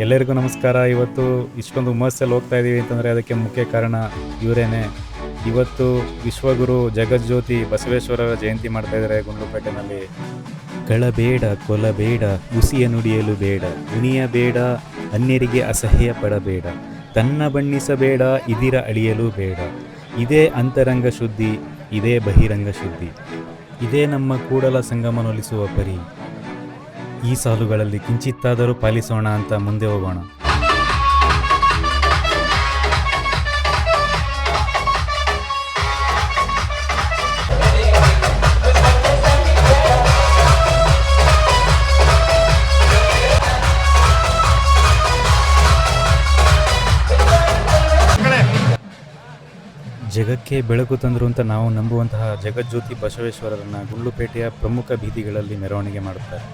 ಎಲ್ಲರಿಗೂ ನಮಸ್ಕಾರ. ಇವತ್ತು ಇಷ್ಟೊಂದು ಹುಮ್ಮಸ್ಸಲ್ಲಿ ಹೋಗ್ತಾ ಇದ್ದೀವಿ ಅಂತಂದರೆ ಅದಕ್ಕೆ ಮುಖ್ಯ ಕಾರಣ ಇವರೇನೆ. ಇವತ್ತು ವಿಶ್ವಗುರು ಜಗಜ್ಯೋತಿ ಬಸವೇಶ್ವರರ ಜಯಂತಿ ಮಾಡ್ತಾ ಇದ್ದಾರೆ ಗುಂಡ್ಲುಪೇಟೆನಲ್ಲಿ. ಕಳಬೇಡ ಕೊಲಬೇಡ ಹುಸಿಯ ನುಡಿಯಲು ಬೇಡ, ಉಣಿಯಬೇಡ ಅನ್ಯರಿಗೆ ಅಸಹ್ಯ ಪಡಬೇಡ, ತನ್ನ ಬಣ್ಣಿಸಬೇಡ ಇದಿರ ಅಳಿಯಲು ಬೇಡ. ಇದೇ ಅಂತರಂಗ ಶುದ್ಧಿ, ಇದೇ ಬಹಿರಂಗ ಶುದ್ಧಿ, ಇದೇ ನಮ್ಮ ಕೂಡಲ ಸಂಗಮನೊಲಿಸುವ ಪರಿ. ಈ ಸಾಲುಗಳಲ್ಲಿ ಕಿಂಚಿತ್ತಾದರೂ ಪಾಲಿಸೋಣ ಅಂತ ಮುಂದೆ ಹೋಗೋಣ. ಜಗಕ್ಕೆ ಬೆಳಕು ತಂದರು ಅಂತ ನಾವು ನಂಬುವಂತಹ ಜಗಜ್ಯೋತಿ ಬಸವೇಶ್ವರರನ್ನು ಗುಂಡ್ಲುಪೇಟೆಯ ಪ್ರಮುಖ ಬೀದಿಗಳಲ್ಲಿ ಮೆರವಣಿಗೆ ಮಾಡುತ್ತಾರೆ.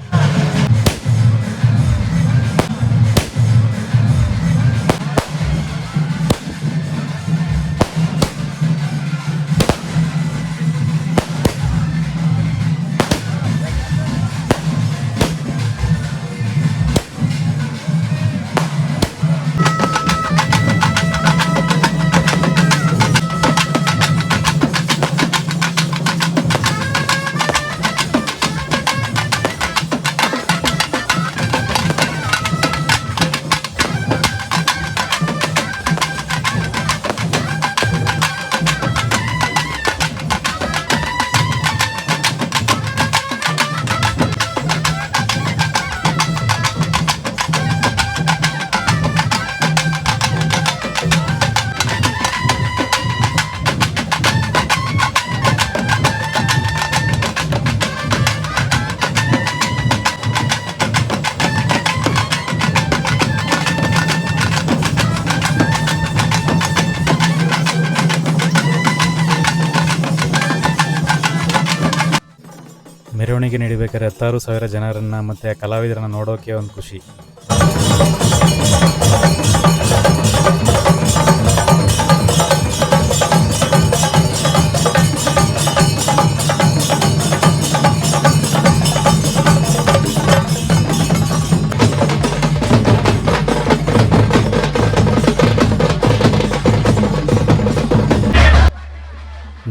ಮೆರವಣಿಗೆ ನಡಿಬೇಕಾದ್ರೆ 16,000 ಜನರನ್ನು ಮತ್ತು ಕಲಾವಿದರನ್ನು ನೋಡೋಕೆ ಒಂದು ಖುಷಿ.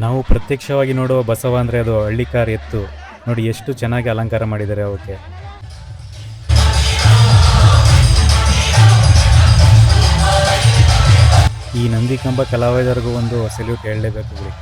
ನಾವು ಪ್ರತ್ಯಕ್ಷವಾಗಿ ನೋಡುವ ಬಸವ ಅಂದರೆ ಅದು ಹಳ್ಳಿಕಾರ್ ಎತ್ತು. ನೋಡಿ ಎಷ್ಟು ಚೆನ್ನಾಗಿ ಅಲಂಕಾರ ಮಾಡಿದ್ದಾರೆ ಅವಕ್ಕೆ. ಈ ನಂದಿಕಂಬ ಕಲಾವಿದರಿಗೂ ಒಂದು ಸೆಲ್ಯೂಟ್ ಹೇಳಲೇಬೇಕು ಬಿಡಿ.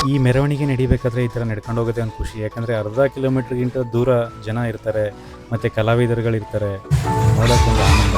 ಈ ಮೆರವಣಿಗೆ ನಡಿಬೇಕಾದ್ರೆ ಈ ಥರ ನಡ್ಕೊಂಡು ಹೋಗೋದೇ ಒಂದು ಖುಷಿ. ಯಾಕಂದರೆ ಅರ್ಧ ಕಿಲೋಮೀಟ್ರ್ಗಿಂತ ದೂರ ಜನ ಇರ್ತಾರೆ ಮತ್ತು ಕಲಾವಿದರುಗಳಿರ್ತಾರೆ, ನೋಡೋಕ್ಕೊಂದು ಆನಂದ.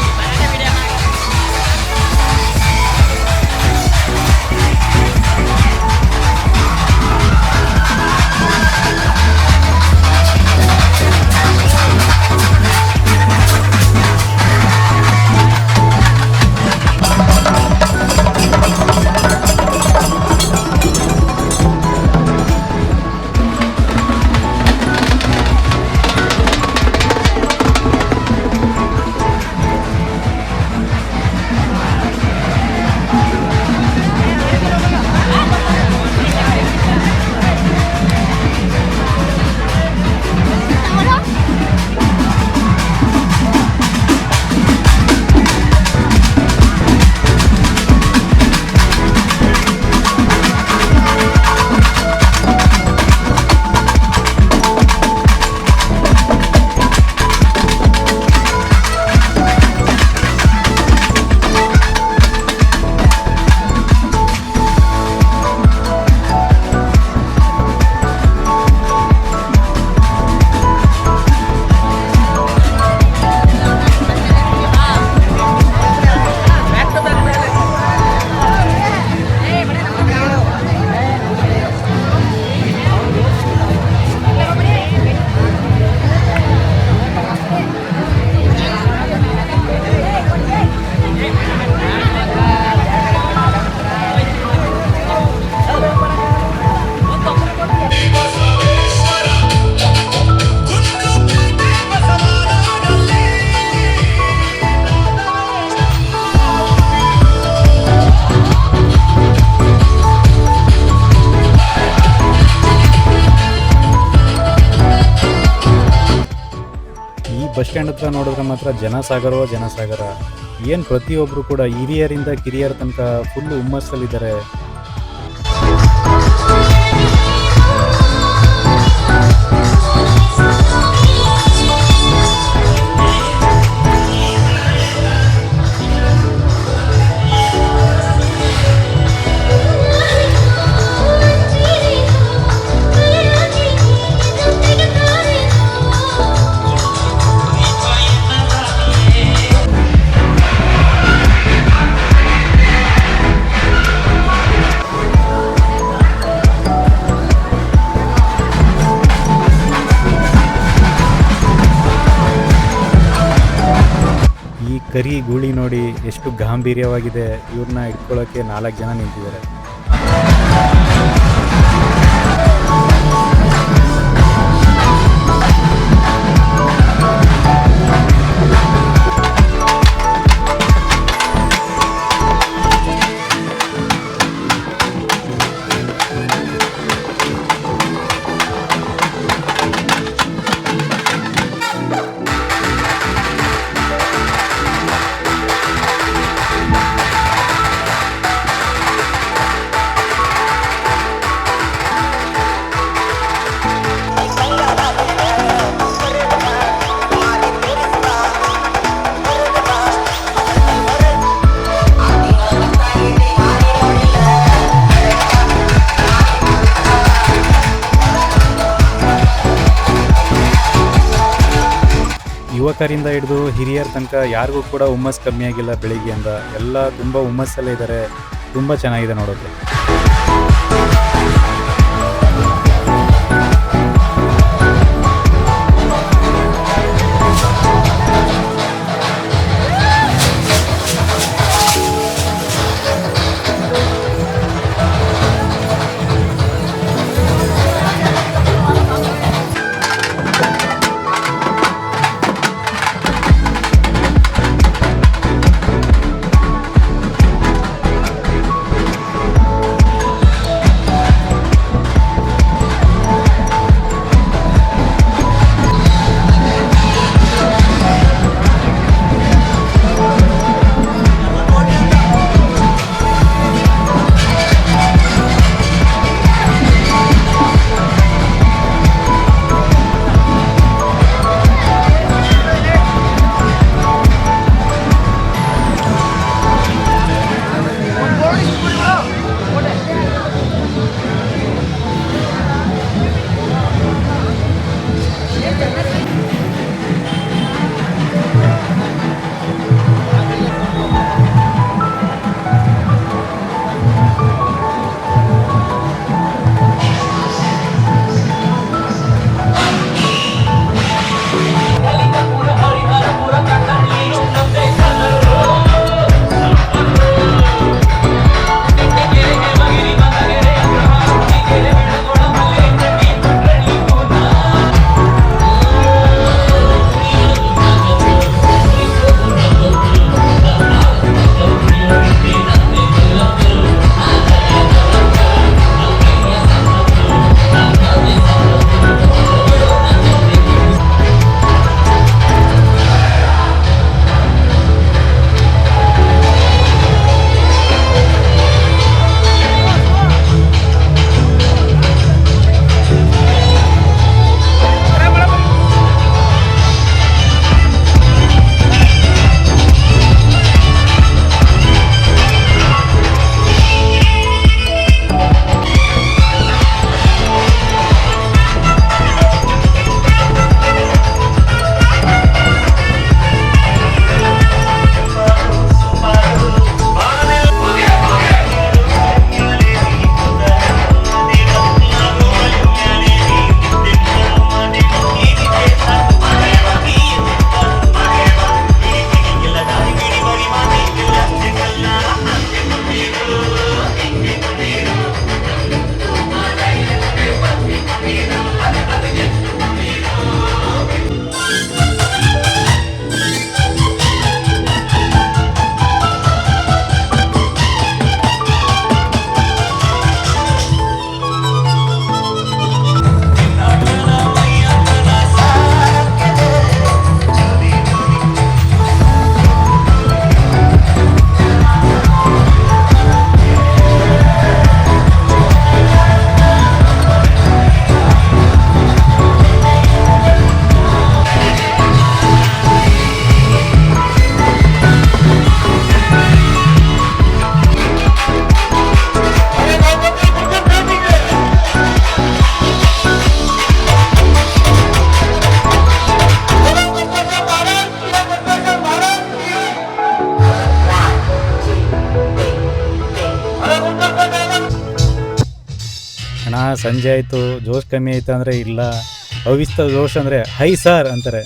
ಬಸ್ ಸ್ಟ್ಯಾಂಡ್ ಹತ್ರ ನೋಡಿದ್ರೆ ಮಾತ್ರ ಜನಸಾಗರ. ಏನು ಪ್ರತಿಯೊಬ್ಬರು ಕೂಡ ಹಿರಿಯರಿಂದ ಕಿರಿಯರ ತನಕ ಫುಲ್ಲು ಹುಮ್ಮಸ್ಸಲ್ಲಿದ್ದಾರೆ. ಕರಿ ಗೂಳಿ ನೋಡಿ ಎಷ್ಟು ಗಾಂಭೀರ್ಯವಾಗಿದೆ. ಇವ್ರನ್ನ ಇಟ್ಕೊಳ್ಳೋಕ್ಕೆ 4 ಜನ ನಿಂತಿದ್ದಾರೆ. ಯುವಕರಿಂದ ಹಿಡಿದು ಹಿರಿಯರ ತನಕ ಯಾರಿಗೂ ಕೂಡ ಹುಮ್ಮಸ್ ಕಮ್ಮಿ ಆಗಿಲ್ಲ. ಬೆಳಿಗ್ಗೆಯಿಂದ ಎಲ್ಲ ತುಂಬ ಹುಮ್ಮಸ್ಸಲ್ಲೇ ಇದ್ದಾರೆ. ತುಂಬ ಚೆನ್ನಾಗಿದೆ ನೋಡೋಕ್ಕೆ. ಅಣ್ಣ ಸಂಜೆ ಆಯಿತು, ಜೋಶ್ ಕಮ್ಮಿ ಆಯ್ತು ಅಂದರೆ ಇಲ್ಲ, ಅವಿಸ್ತ ಜೋಶ್ ಅಂದರೆ ಹೈ ಸಾರ್ ಅಂತಾರೆ.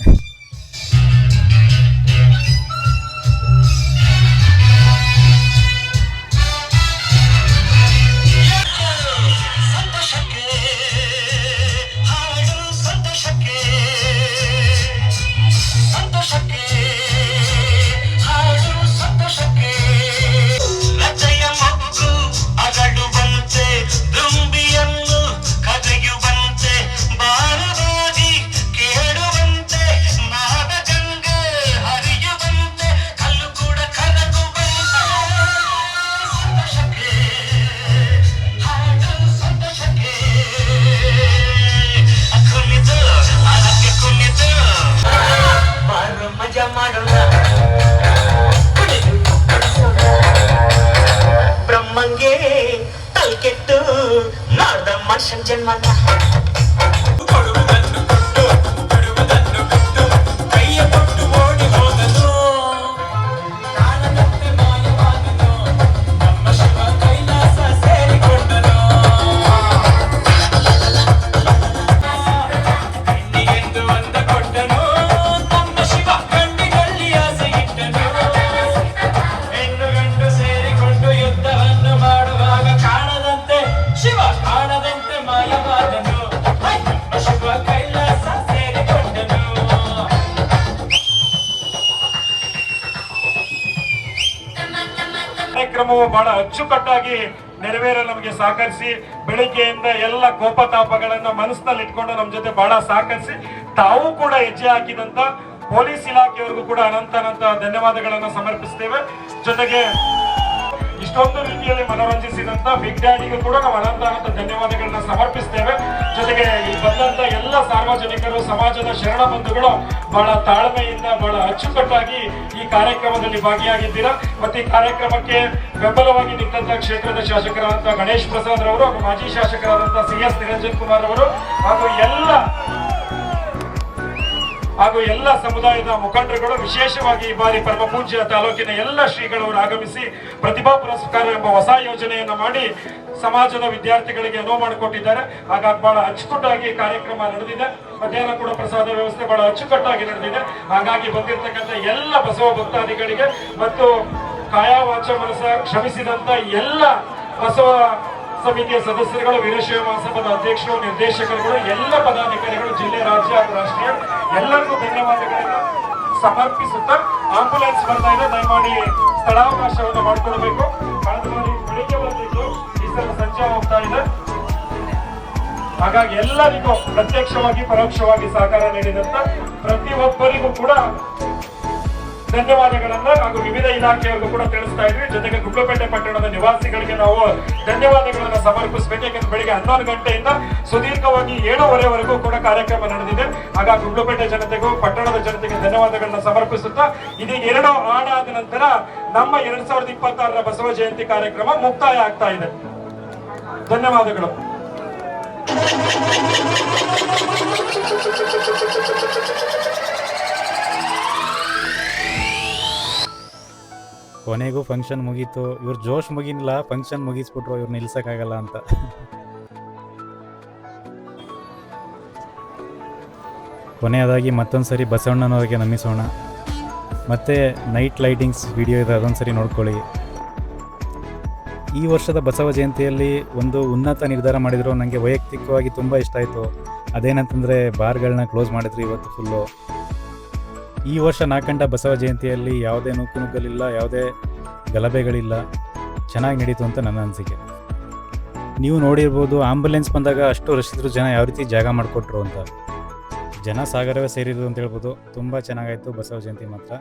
ಬ್ರಹ್ಮಂಗೆ ತಲ್ಕೆಟ್ಟು ನಾಡ್ದ ಮನುಷ್ಯನ ಜನ್ಮನ ಕಾರ್ಯಕ್ರಮವು ಬಹಳ ಅಚ್ಚುಕಟ್ಟಾಗಿ ನೆರವೇರಲು ನಮಗೆ ಸಹಕರಿಸಿ, ಬೆಳಿಗ್ಗೆಯಿಂದ ಎಲ್ಲ ಕೋಪತಾಪಗಳನ್ನ ಮನಸ್ಸಿನಲ್ಲಿ ಇಟ್ಕೊಂಡು ನಮ್ಮ ಜೊತೆ ಬಹಳ ಸಹಕರಿಸಿ ತಾವು ಕೂಡ ಹೆಜ್ಜೆ ಹಾಕಿದಂತ ಪೊಲೀಸ್ ಇಲಾಖೆಯವರಿಗೂ ಕೂಡ ಅನಂತ ಧನ್ಯವಾದಗಳನ್ನ ಸಮರ್ಪಿಸ್ತೇವೆ. ಜೊತೆಗೆ ಇಷ್ಟೊಂದು ರೀತಿಯಲ್ಲಿ ಮನೋರಂಜಿಸಿದಂತ ಬಿಗ್ ಡ್ಯಾಡಿಗೂ ಕೂಡ ನಾವು ಅನಂತ ಧನ್ಯವಾದಗಳನ್ನ ಸಮರ್ಪಿಸ್ತೇವೆ. ಜೊತೆಗೆ ಇಲ್ಲಿ ಬಂದಂತ ಎಲ್ಲ ಸಾರ್ವಜನಿಕರು, ಸಮಾಜದ ಶರಣ ಬಂಧುಗಳು ಬಹಳ ತಾಳ್ಮೆಯಿಂದ ಬಹಳ ಅಚ್ಚುಕಟ್ಟಾಗಿ ಈ ಕಾರ್ಯಕ್ರಮದಲ್ಲಿ ಭಾಗಿಯಾಗಿದ್ದೀರಾ. ಮತ್ತೆ ಈ ಕಾರ್ಯಕ್ರಮಕ್ಕೆ ಬೆಂಬಲವಾಗಿ ನಿಂತ ಕ್ಷೇತ್ರದ ಶಾಸಕರಾದಂತಹ ಗಣೇಶ್ ಪ್ರಸಾದ್ ರವರು ಹಾಗೂ ಮಾಜಿ ಶಾಸಕರಾದಂತಹ CS ನಿರಂಜನ್ ಕುಮಾರ್ ಅವರು ಹಾಗೂ ಎಲ್ಲ ಸಮುದಾಯದ ಮುಖಂಡರುಗಳು, ವಿಶೇಷವಾಗಿ ಈ ಬಾರಿ ಪರಮ ಪೂಜ್ಯ ತಾಲೂಕಿನ ಎಲ್ಲ ಶ್ರೀಗಳವರು ಆಗಮಿಸಿ ಪ್ರತಿಭಾ ಪುರಸ್ಕಾರ ಎಂಬ ಹೊಸ ಯೋಜನೆಯನ್ನ ಮಾಡಿ ಸಮಾಜದ ವಿದ್ಯಾರ್ಥಿಗಳಿಗೆ ಅನುವು ಮಾಡಿಕೊಟ್ಟಿದ್ದಾರೆ. ಹಾಗಾಗಿ ಬಹಳ ಅಚ್ಚುಕಟ್ಟಾಗಿ ಕಾರ್ಯಕ್ರಮ ನಡೆದಿದೆ. ಮಧ್ಯಾಹ್ನ ಕೂಡ ಪ್ರಸಾದ ವ್ಯವಸ್ಥೆ ಬಹಳ ಅಚ್ಚುಕಟ್ಟಾಗಿ ನಡೆದಿದೆ. ಹಾಗಾಗಿ ಬಂದಿರತಕ್ಕಂಥ ಎಲ್ಲ ಬಸವ ಭಕ್ತಾದಿಗಳಿಗೆ ಮತ್ತು ಕಾಯ ವಾಚ ಮನಸ ಶ್ರಮಿಸಿದಂತ ಎಲ್ಲ ಬಸವ ಸಮಿತಿಯ ಸದಸ್ಯರುಗಳು, ವೀರಶೈವ ಮಹಾಸಭಾದ ಅಧ್ಯಕ್ಷರು, ನಿರ್ದೇಶಕರುಗಳು, ಎಲ್ಲ ಪದಾಧಿಕಾರಿಗಳು, ಜಿಲ್ಲೆ, ರಾಜ್ಯ ಹಾಗೂ ರಾಷ್ಟ್ರೀಯ ಎಲ್ಲರಿಗೂ ಧನ್ಯವಾದಗಳನ್ನು ಸಮರ್ಪಿಸುತ್ತಾ ಆಂಬುಲೆನ್ಸ್ ಬರ್ತಾ ಇದೆ, ದಯಮಾಡಿ ಸ್ಥಳಾವಕಾಶವನ್ನು ಮಾಡಿಕೊಡಬೇಕು. ಕಳೆದ ಬಾರಿ ಬೆಳಿಗ್ಗೆ ಬಂದಿದ್ದು, ಈ ಸಲ ಸಂಜೆ ಹೋಗ್ತಾ ಇದೆ. ಹಾಗಾಗಿ ಎಲ್ಲರಿಗೂ ಪ್ರತ್ಯಕ್ಷವಾಗಿ ಪರೋಕ್ಷವಾಗಿ ಸಹಕಾರ ನೀಡಿದಂತ ಪ್ರತಿಯೊಬ್ಬರಿಗೂ ಕೂಡ ಧನ್ಯವಾದಗಳನ್ನ ಹಾಗೂ ವಿವಿಧ ಇಲಾಖೆಯವರಿಗೂ ಕೂಡ ತಿಳಿಸ್ತಾ ಇದ್ವಿ. ಜೊತೆಗೆ ಗುಂಡ್ಲುಪೇಟೆ ಪಟ್ಟಣದ ನಿವಾಸಿಗಳಿಗೆ ನಾವು ಧನ್ಯವಾದಗಳನ್ನ ಸಮರ್ಪಿಸಬೇಕು. ಯಾಕಂದ್ರೆ ಬೆಳಿಗ್ಗೆ 11 ಗಂಟೆಯಿಂದ ಸುದೀರ್ಘವಾಗಿ 7:30ವರೆಗೂ ಕೂಡ ಕಾರ್ಯಕ್ರಮ ನಡೆದಿದೆ. ಹಾಗಾಗಿ ಗುಂಡ್ಲುಪೇಟೆ ಜನತೆಗೂ ಪಟ್ಟಣದ ಜನತೆಗೆ ಧನ್ಯವಾದಗಳನ್ನ ಸಮರ್ಪಿಸುತ್ತಾ ಇದೀಗ 2 ಆದ ನಂತರ ನಮ್ಮ 2026ರ ಬಸವ ಜಯಂತಿ ಕಾರ್ಯಕ್ರಮ ಮುಕ್ತಾಯ ಆಗ್ತಾ ಇದೆ. ಧನ್ಯವಾದಗಳು. ಕೊನೆಗೂ ಫಂಕ್ಷನ್ ಮುಗೀತು. ಇವ್ರು ಜೋಶ್ ಮುಗಿನಿಲ್ಲ, ಫಂಕ್ಷನ್ ಮುಗಿಸ್ಬಿಟ್ರು, ಇವ್ರು ನಿಲ್ಸಕ್ಕಾಗಲ್ಲ ಅಂತ. ಕೊನೆಯದಾಗಿ ಮತ್ತೊಂದು ಸರಿ ಬಸವಣ್ಣನವರಿಗೆ ನಮಿಸೋಣ. ಮತ್ತು ನೈಟ್ ಲೈಟಿಂಗ್ಸ್ ವಿಡಿಯೋ ಇದೆ, ಅದೊಂದು ಸರಿ ನೋಡ್ಕೊಳ್ಳಿ. ಈ ವರ್ಷದ ಬಸವ ಜಯಂತಿಯಲ್ಲಿ ಒಂದು ಉನ್ನತ ನಿರ್ಧಾರ ಮಾಡಿದ್ರು, ನನಗೆ ವೈಯಕ್ತಿಕವಾಗಿ ತುಂಬ ಇಷ್ಟ ಆಯಿತು. ಅದೇನಂತಂದರೆ ಬಾರ್ಗಳನ್ನ ಕ್ಲೋಸ್ ಮಾಡಿದ್ರು ಇವತ್ತು ಫುಲ್ಲು. ಈ ವರ್ಷ ನಾಕಂಡ ಬಸವ ಜಯಂತಿಯಲ್ಲಿ ಯಾವುದೇ ನುಗ್ಗಲಿಲ್ಲ, ಯಾವುದೇ ಗಲಭೆಗಳಿಲ್ಲ, ಚೆನ್ನಾಗಿ ನಡೀತು ಅಂತ ನನ್ನ ಅನಿಸಿಕೆ. ನೀವು ನೋಡಿರ್ಬೋದು, ಆಂಬುಲೆನ್ಸ್ ಬಂದಾಗ ಅಷ್ಟು ರಶಿದ್ರು, ಜನ ಯಾವ ರೀತಿ ಜಾಗ ಮಾಡಿಕೊಟ್ರು ಅಂತ. ಜನ ಸಾಗರವೇ ಸೇರಿದ್ರು ಅಂತ ಹೇಳ್ಬೋದು. ತುಂಬ ಚೆನ್ನಾಗಾಯಿತು ಬಸವ ಜಯಂತಿ ಮಾತ್ರ.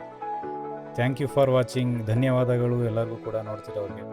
Thank you for watching. ಧನ್ಯವಾದಗಳು ಎಲ್ಲರಿಗೂ ಕೂಡ ನೋಡ್ತಿರೋರಿಗೆ.